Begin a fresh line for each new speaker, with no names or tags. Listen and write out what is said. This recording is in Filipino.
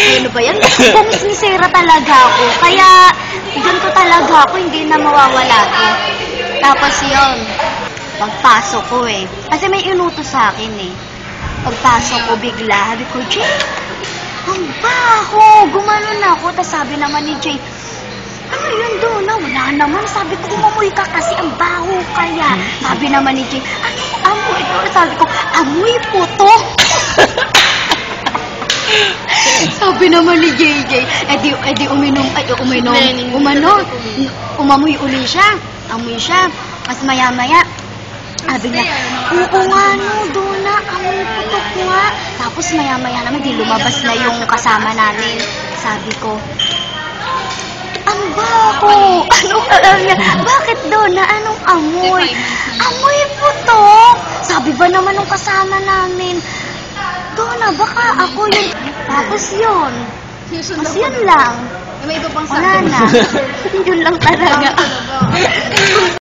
Ano ba yan? Bumismisera talaga ako. Kaya, ganito talaga ako, hindi na mawawala ko. Tapos yun, pagpasok ko eh. Kasi may inutos sa akin eh. Pagpasok ko bigla, sabi ko, Jay, ang baho! Gumanon ako. Tapos sabi naman ni Jay, ano yun doon? Wala naman. Sabi ko, umamoy ka kasi ang baho kaya. Sabi naman ni Jay, ano amoy doon? Sabi ko, amoy puto. Sabi naman ni JJ, edi uminom, umamoy uli siya. Amoy siya. Mas maya-maya, sabi niya, oo nga no, doon na, amoy putok nga. Tapos maya-maya naman, di lumabas na yung kasama namin. Sabi ko, ang baho! Anong alam niya? Bakit doon na? Anong amoy? Amoy putok! Sabi ba naman ng kasama namin, doon na, baka ako yun. Tapos yun. Mas yun lang.
May iba pang sabi.
Wala na. Yun lang talaga.